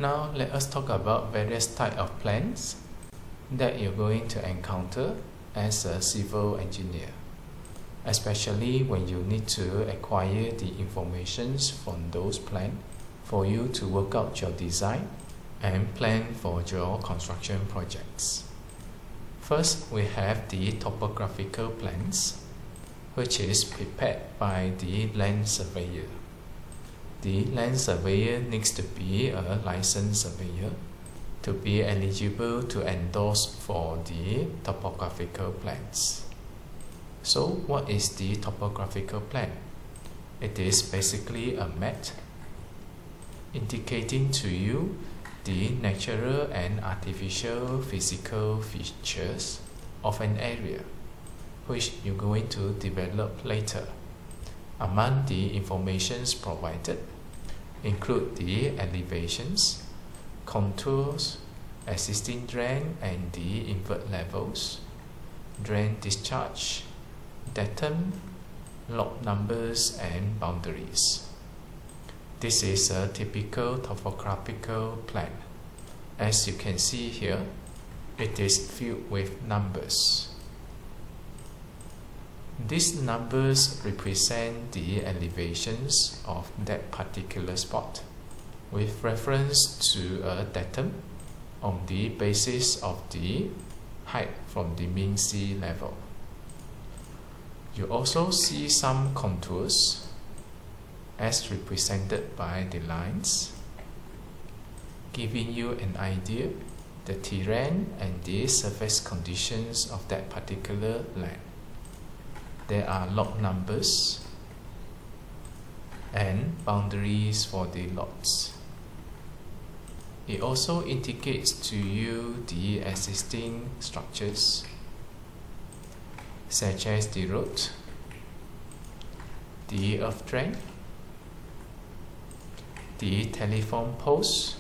Now let us talk about various types of plans that you're going to encounter as a civil engineer, especially when you need to acquire the information from those plans for you to work out your design and plan for your construction projects. First, we have the topographical plans, which is prepared by the land surveyor. The land surveyor needs to be a licensed surveyor to be eligible to endorse for the topographical plans. So what is the topographical plan? It is basically a map indicating to you the natural and artificial physical features of an area which you're going to develop later. Among the informations provided include the elevations, contours, existing drain and the invert levels, drain discharge, datum, lot numbers and boundaries. This is a typical topographical plan. As you can see here, it is filled with numbers. These numbers represent the elevations of that particular spot with reference to a datum on the basis of the height from the mean sea level. You also see some contours as represented by the lines, giving you an idea the terrain and the surface conditions of that particular land. There are lot numbers and boundaries for the lots. It also indicates to you the existing structures such as the road, the earth drain, the telephone post,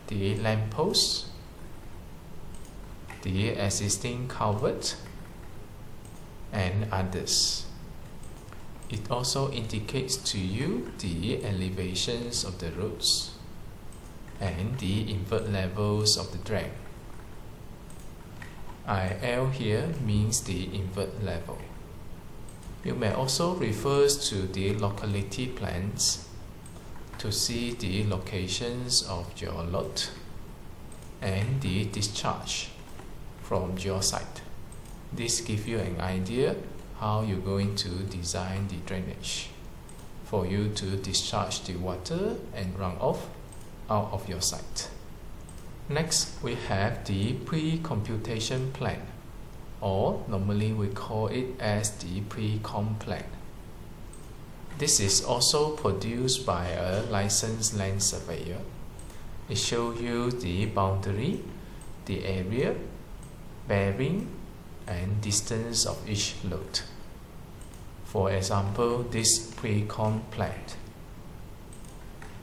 the lamp post, the existing culvert, and others. It also indicates to you the elevations of the roads and the invert levels of the drain. IL here means the invert level. You may also refer to the locality plans to see the locations of your lot and the discharge from your site. This gives you an idea how you're going to design the drainage for you to discharge the water and runoff out of your site. Next, we have the pre-computation plan, or normally we call it as the pre-com plan. This is also produced by a licensed land surveyor. It shows you the boundary, the area, bearing, and distance of each lot. For example, this pre-com plan,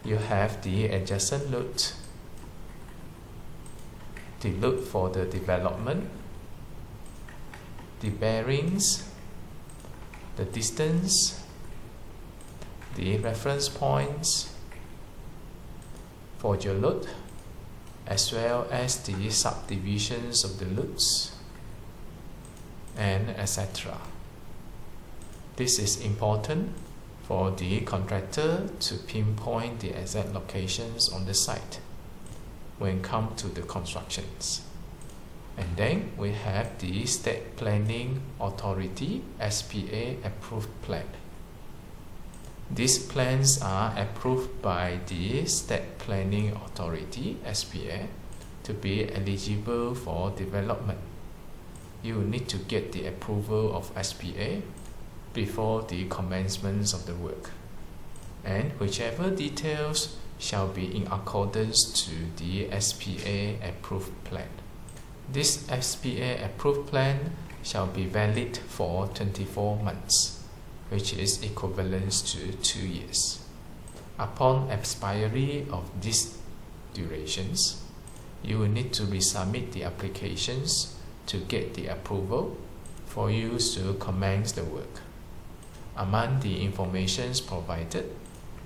you have the adjacent lot, the lot for the development, the bearings, the distance, the reference points for your lot, as well as the subdivisions of the lots, and etc. This is important for the contractor to pinpoint the exact locations on the site when come to the constructions. And then we have the State Planning Authority SPA approved plan. These plans are approved by the State Planning Authority SPA to be eligible for development. You need to get the approval of SPA before the commencement of the work, and whichever details shall be in accordance to the SPA approved plan. This SPA approved plan shall be valid for 24 months, which is equivalent to 2 years. Upon expiry of these durations, you will need to resubmit the applications to get the approval for you to commence the work. Among the informations provided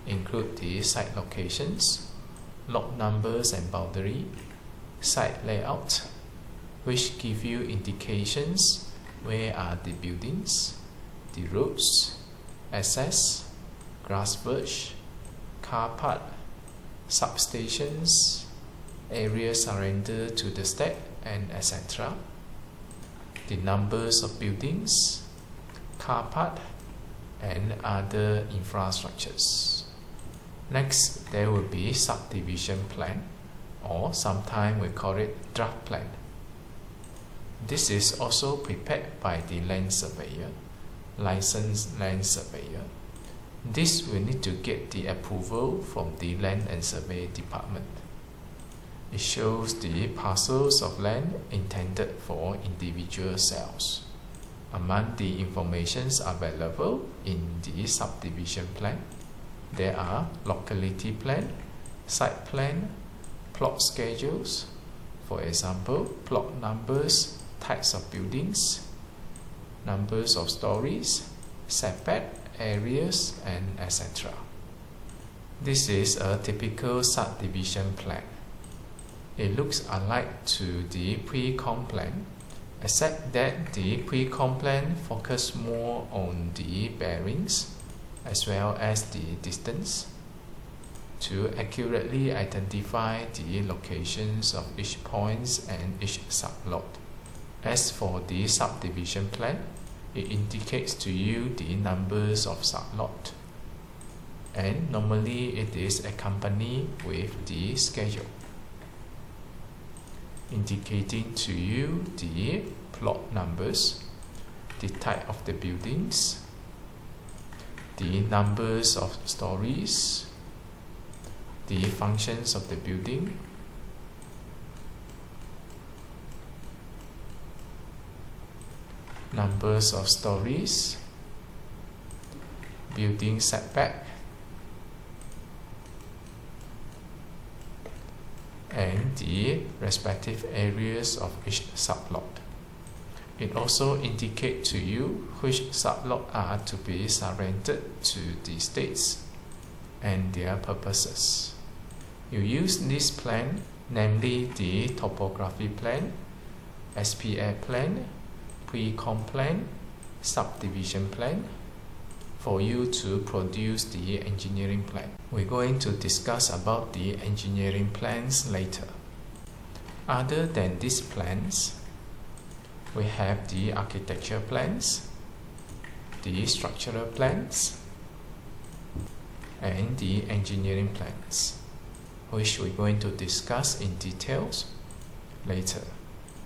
include the site locations, lot numbers and boundary, site layout, which give you indications where are the buildings, the roads, access, grass verge, car park, substations, areas surrendered to the state, and etc. The numbers of buildings, car park, and other infrastructures. Next, there will be subdivision plan, or sometimes we call it draft plan. This is also prepared by the land surveyor, licensed land surveyor. This will need to get the approval from the land and survey department. It shows the parcels of land intended for individual cells. Among the informations available in the subdivision plan, there are locality plan, site plan, plot schedules, for example, plot numbers, types of buildings, numbers of stories, setback, areas, and etc. This is a typical subdivision plan. It looks alike to the pre-com plan, except that the pre-com plan focuses more on the bearings as well as the distance to accurately identify the locations of each point and each sublot. As for the subdivision plan, it indicates to you the numbers of sublot, and normally it is accompanied with the schedule, indicating to you the plot numbers, the type of the buildings, the numbers of stories, the functions of the building, numbers of stories, building setback, and the respective areas of each sublot. It also indicates to you which sublot are to be surrendered to the states and their purposes. You use this plan, namely the topography plan, SPA plan, pre-com plan, subdivision plan, for you to produce the engineering plan. We're going to discuss about the engineering plans later. Other than these plans, we have the architecture plans, the structural plans, and the engineering plans, which we're going to discuss in details later.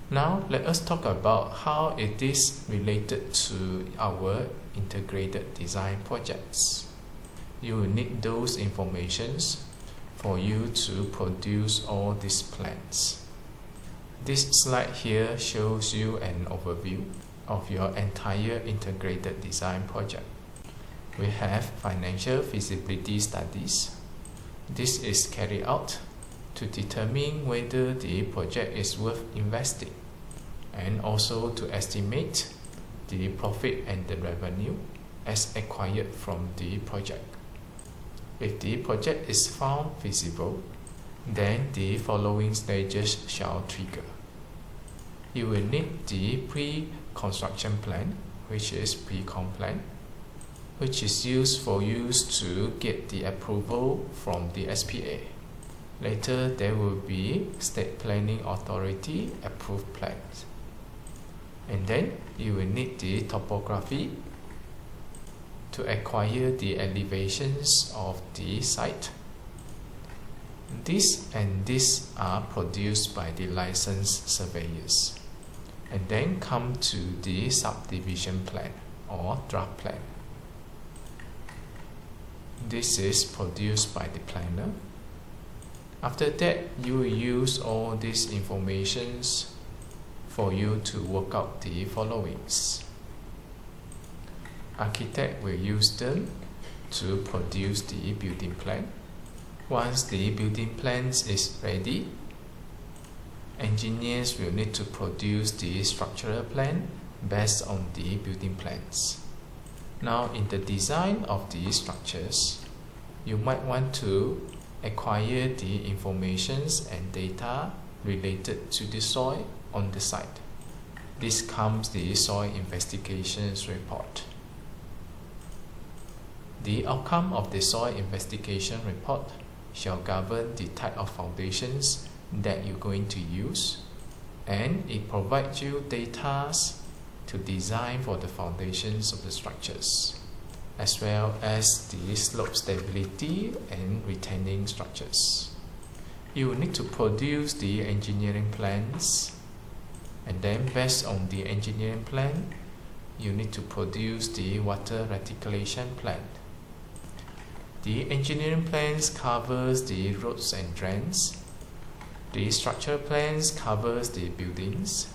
Now let us talk about how it is related to our integrated design projects. You will need those informations for you to produce all these plans. This slide here shows you an overview of your entire integrated design project. We have financial feasibility studies. This is carried out to determine whether the project is worth investing, and also to estimate the profit and the revenue as acquired from the project. If the project is found feasible, then the following stages shall trigger. You will need the pre-construction plan, which is pre-com plan, which is used for you to get the approval from the SPA. Later, there will be State Planning Authority approved plans. And then you will need the topography to acquire the elevations of the site. This and this are produced by the licensed surveyors, and then come to the subdivision plan or draft plan. This is produced by the planner. After that, you will use all these informations for you to work out the followings. Architect will use them to produce the building plan. Once the building plans is ready, engineers will need to produce the structural plan based on the building plans. Now, in the design of the structures, you might want to acquire the informations and data related to the soil on the site. This comes the soil investigations report. The outcome of the soil investigation report shall govern the type of foundations that you're going to use, and it provides you data to design for the foundations of the structures, as well as the slope stability and retaining structures. You will need to produce the engineering plans, and then based on the engineering plan, you need to produce the water reticulation plan. The engineering plans covers the roads and drains. The structural plans covers the buildings,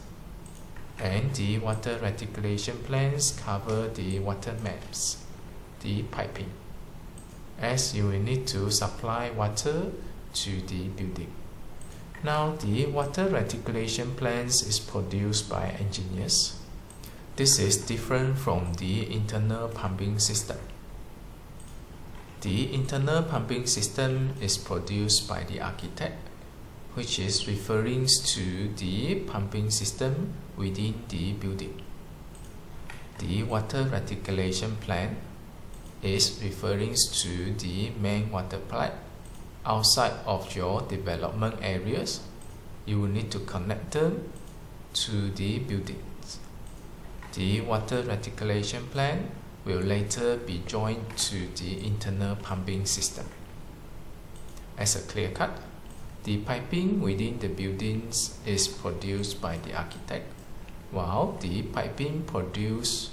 and the water reticulation plans cover the water maps, the piping, as you will need to supply water to the building. Now, the water reticulation plans is produced by engineers. This is different from the internal pumping system. The internal pumping system is produced by the architect, which is referring to the pumping system within the building. The water reticulation plan is referring to the main water pipe outside of your development areas. You will need to connect them to the buildings. The water reticulation plan will later be joined to the internal pumping system. As a clear cut, the piping within the buildings is produced by the architect, while the piping produced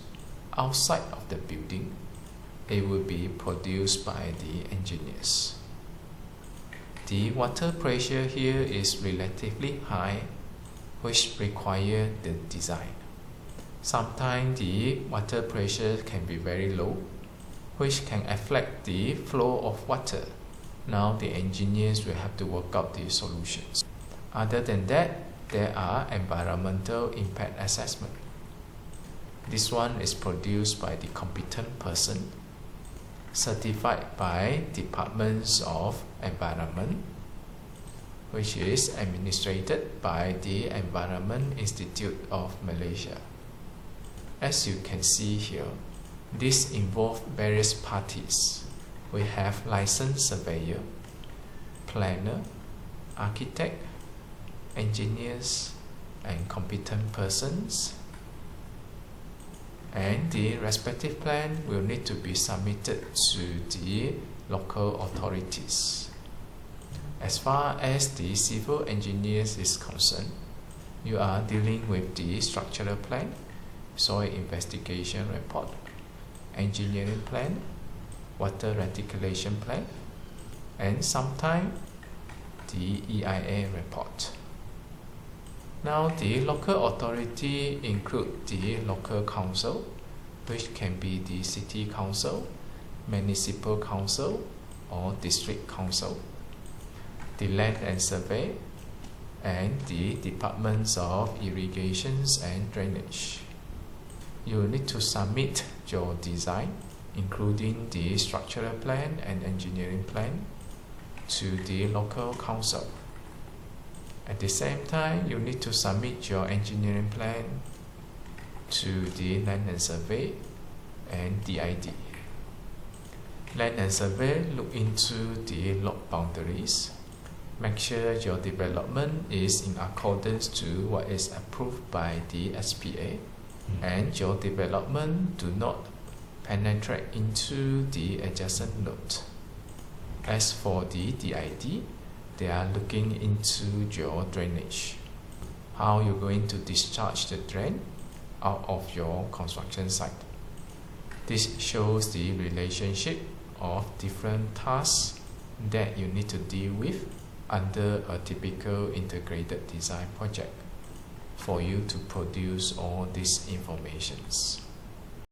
outside of the building, it will be produced by the engineers. The water pressure here is relatively high, which requires the design. Sometimes the water pressure can be very low, which can affect the flow of water. Now the engineers will have to work out the solutions. Other than that, there are environmental impact assessment. This one is produced by the competent person, certified by Departments of Environment, which is administered by the Environment Institute of Malaysia. As you can see here, this involves various parties. We have licensed surveyor, planner, architect, engineers, and competent persons. And the respective plan will need to be submitted to the local authorities. As far as the civil engineers is concerned, you are dealing with the structural plan, soil investigation report, engineering plan, water reticulation plan, and sometimes the EIA report. Now, the local authority include the local council, which can be the city council, municipal council, or district council, the land and survey, and the departments of irrigations and drainage. You will need to submit your design, including the structural plan and engineering plan, to the local council. At the same time, you need to submit your engineering plan to the land and survey and DID. Land and survey look into the lot boundaries. Make sure your development is in accordance to what is approved by the SPA, and your development do not penetrate into the adjacent lot. As for the DID, they are looking into your drainage. How you're going to discharge the drain out of your construction site. This shows the relationship of different tasks that you need to deal with under a typical integrated design project for you to produce all these informations.